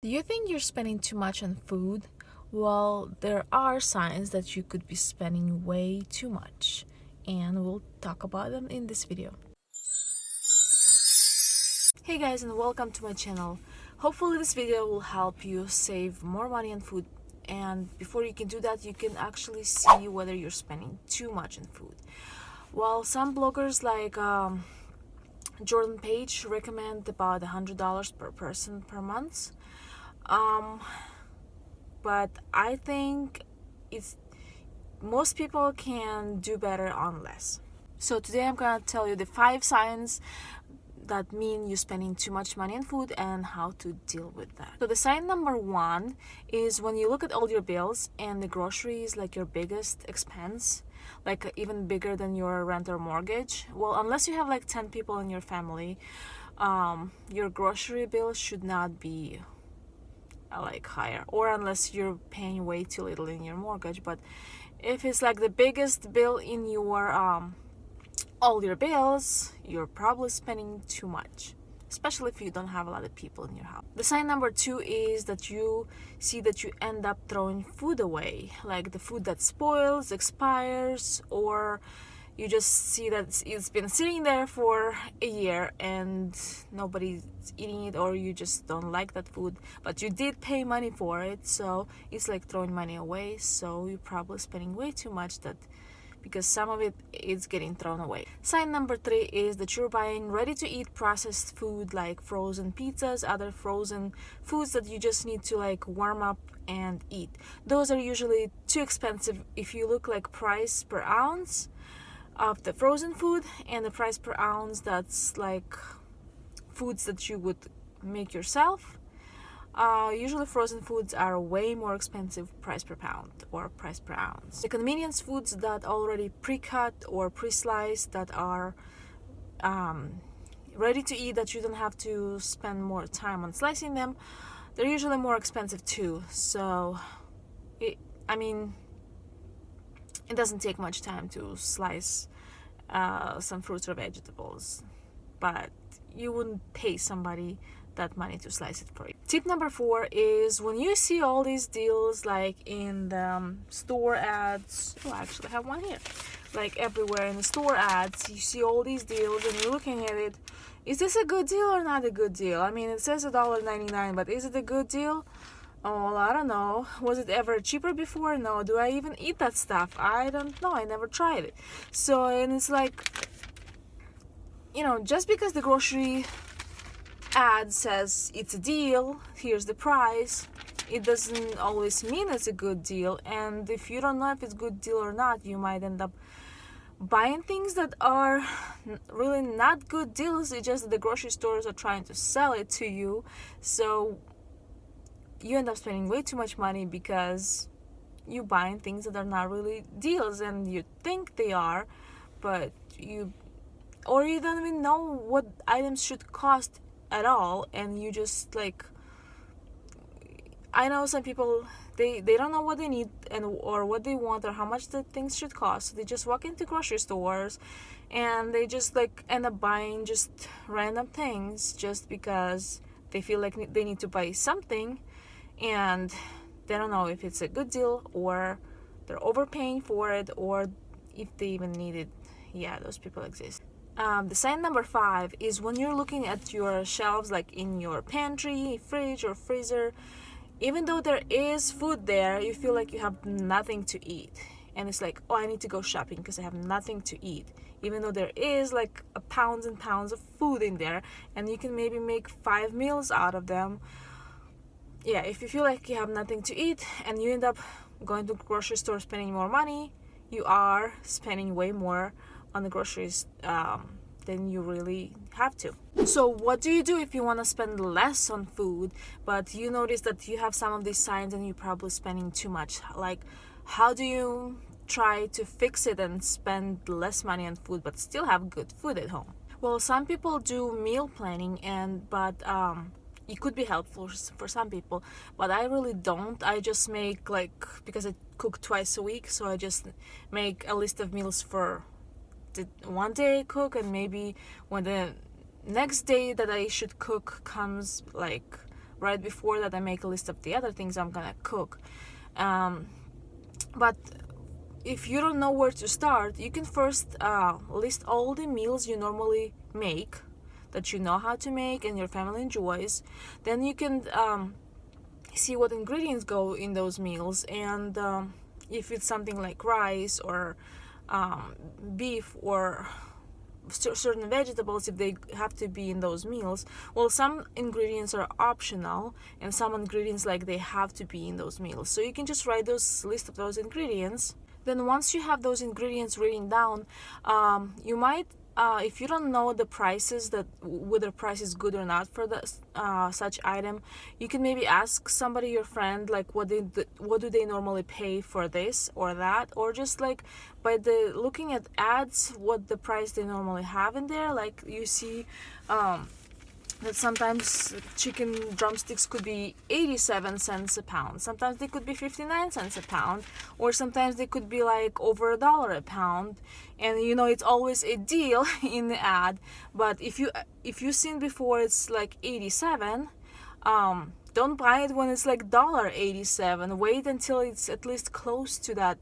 Do you think you're spending too much on food? Well, there are signs that you could be spending way too much, and we'll talk about them in this video. Hey guys, and welcome to my channel. Hopefully this video will help you save more money on food, and before you can do that, you can actually see whether you're spending too much on food. Well, some bloggers like Jordan Page recommend about $100 per person per month. But I think it's most people can do better on less. So today I'm gonna tell you the 5 signs that mean you're spending too much money on food and how to deal with that. So the sign number 1 is when you look at all your bills and the grocery is like your biggest expense, like even bigger than your rent or mortgage. Well, unless you have like 10 people in your family, your grocery bill should not be like higher, or unless you're paying way too little in your mortgage. But if it's like the biggest bill in your all your bills, you're probably spending too much, especially if you don't have a lot of people in your house. The sign number 2 is that you see that you end up throwing food away, like the food that spoils, expires, or you just see that it's been sitting there for a year and nobody's eating it, or you just don't like that food, but you did pay money for it, so it's like throwing money away. So you're probably spending way too much that because some of it is getting thrown away. Sign number 3 is that you're buying ready-to-eat processed food like frozen pizzas, other frozen foods that you just need to like warm up and eat. Those are usually too expensive. If you look like price per ounce of the frozen food and the price per ounce that's like foods that you would make yourself, usually frozen foods are way more expensive price per pound or price per ounce. The convenience foods that already pre-cut or pre-sliced, that are ready to eat, that you don't have to spend more time on slicing them, they're usually more expensive too. So it doesn't take much time to slice some fruits or vegetables, but you wouldn't pay somebody that money to slice it for you. Tip number 4 is when you see all these deals like in the store ads. Oh, I actually have one here. Like everywhere in the store ads, you see all these deals and you're looking at it. Is this a good deal or not a good deal? I mean, it says $1.99, but is it a good deal? Oh, well, I don't know. Was it ever cheaper before? No. Do I even eat that stuff? I don't know. I never tried it. So, and it's like, just because the grocery ad says it's a deal, here's the price, it doesn't always mean it's a good deal. And if you don't know if it's a good deal or not, you might end up buying things that are really not good deals. It's just that the grocery stores are trying to sell it to you. So you end up spending way too much money because you buying things that are not really deals, and you think they are, but you don't even know what items should cost at all, and you just like, I know some people, they don't know what they need or what they want or how much the things should cost, so they just walk into grocery stores and they just like end up buying just random things just because they feel like they need to buy something, and they don't know if it's a good deal or they're overpaying for it or if they even need it. Yeah, those people exist. The sign number 5 is when you're looking at your shelves, like in your pantry, fridge, or freezer. Even though there is food there, you feel like you have nothing to eat. And it's like, oh, I need to go shopping because I have nothing to eat. Even though there is like pounds and pounds of food in there, and you can maybe make 5 meals out of them. Yeah, if you feel like you have nothing to eat and you end up going to the grocery store spending more money, you are spending way more on the groceries than you really have to. So what do you do if you want to spend less on food, but you notice that you have some of these signs and you're probably spending too much? Like, how do you try to fix it and spend less money on food but still have good food at home? Well, some people do meal planning, but it could be helpful for some people, but I really don't. I just make, like, because I cook twice a week, so I just make a list of meals for the one day I cook, and maybe when the next day that I should cook comes, like right before that I make a list of the other things I'm gonna cook. But if you don't know where to start, you can first list all the meals you normally make, that you know how to make and your family enjoys. Then you can see what ingredients go in those meals, and if it's something like rice or beef or certain vegetables, if they have to be in those meals. Well, some ingredients are optional and some ingredients like they have to be in those meals, so you can just write those list of those ingredients. Then once you have those ingredients written down, you might if you don't know the prices, that whether price is good or not for the such item, you can maybe ask somebody, your friend, like what do they normally pay for this or that, or just like by the looking at ads what the price they normally have in there. Like you see that sometimes chicken drumsticks could be 87 cents a pound, sometimes they could be 59 cents a pound, or sometimes they could be like over $1 a pound. And you know, it's always a deal in the ad. But if you've seen before it's like 87, don't buy it when it's like $1.87. Wait until it's at least close to that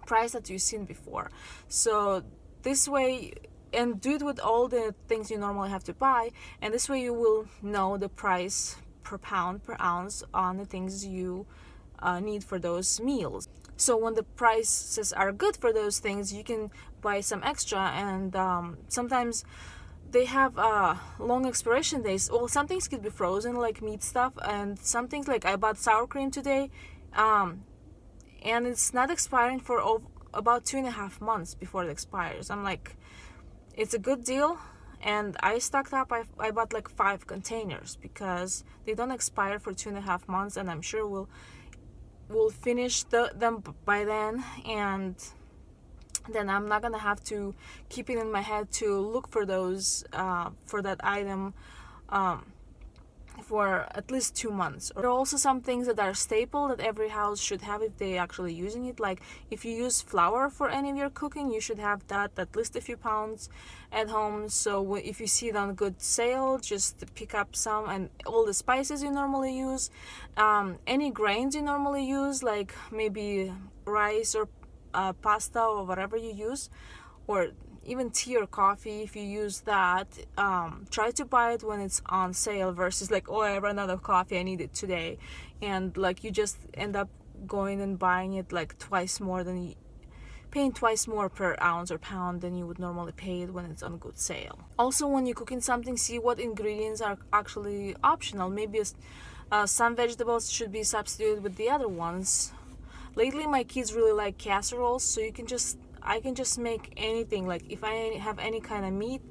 price that you've seen before. So this way, and do it with all the things you normally have to buy, and this way you will know the price per pound, per ounce on the things you need for those meals. So when the prices are good for those things, you can buy some extra. And sometimes they have long expiration days. Well, some things could be frozen, like meat stuff, and some things, like I bought sour cream today, and it's not expiring for about 2.5 months before it expires. I'm like, it's a good deal, and I stocked up. I bought like 5 containers because they don't expire for 2.5 months, and I'm sure we'll finish them by then, and then I'm not gonna have to keep it in my head to look for those for that item for at least 2 months. There are also some things that are staple that every house should have if they actually using it. Like if you use flour for any of your cooking, you should have that at least a few pounds at home. So if you see it on good sale, just pick up some. And all the spices you normally use, any grains you normally use, like maybe rice or pasta or whatever you use, or even tea or coffee, if you use that, try to buy it when it's on sale versus like, oh, I ran out of coffee, I need it today, and like you just end up going and buying it like paying twice more per ounce or pound than you would normally pay it when it's on good sale. Also, when you're cooking something, see what ingredients are actually optional. Maybe some vegetables should be substituted with the other ones. Lately my kids really like casseroles, so I can just make anything. Like if I have any kind of meat,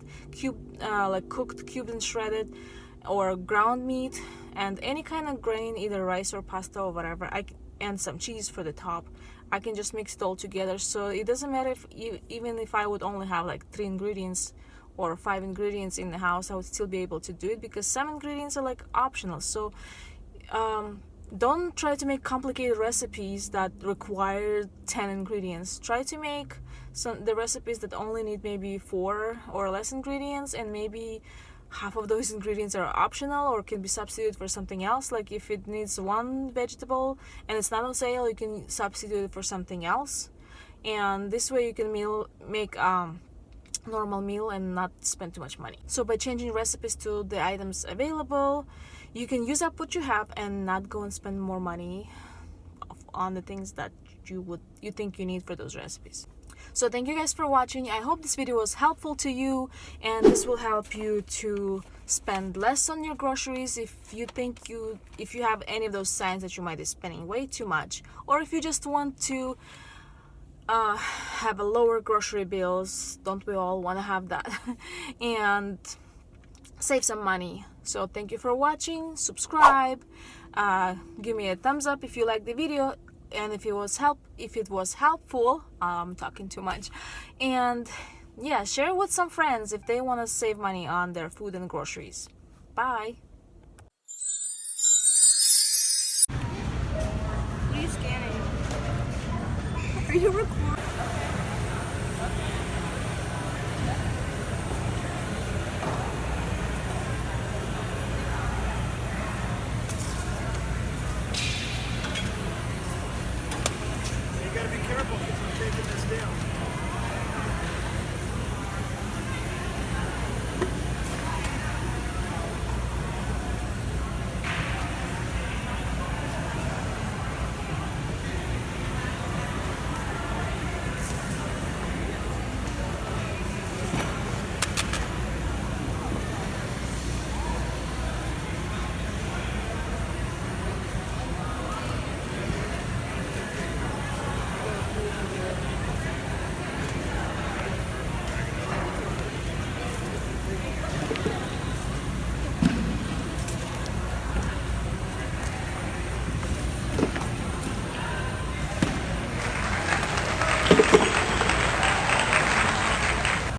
like cooked, cubed and shredded, or ground meat, and any kind of grain, either rice or pasta or whatever, and some cheese for the top, I can just mix it all together. So it doesn't matter even if I would only have like 3 ingredients or 5 ingredients in the house, I would still be able to do it because some ingredients are like optional. So don't try to make complicated recipes that require 10 ingredients. Try to make the recipes that only need maybe 4 or less ingredients, and maybe half of those ingredients are optional or can be substituted for something else. Like if it needs 1 vegetable and it's not on sale, you can substitute it for something else. And this way you can make normal meal and not spend too much money. So by changing recipes to the items available, you can use up what you have and not go and spend more money on the things that you think you need for those recipes. So thank you guys for watching. I hope this video was helpful to you, and this will help you to spend less on your groceries if you have any of those signs that you might be spending way too much, or if you just want to have a lower grocery bills. Don't we all want to have that? And save some money. So thank you for watching. Subscribe, give me a thumbs up if you like the video, and if it was helpful. I'm talking too much. And yeah, share it with some friends if they want to save money on their food and groceries. Bye. What are you scanning? Are you recording?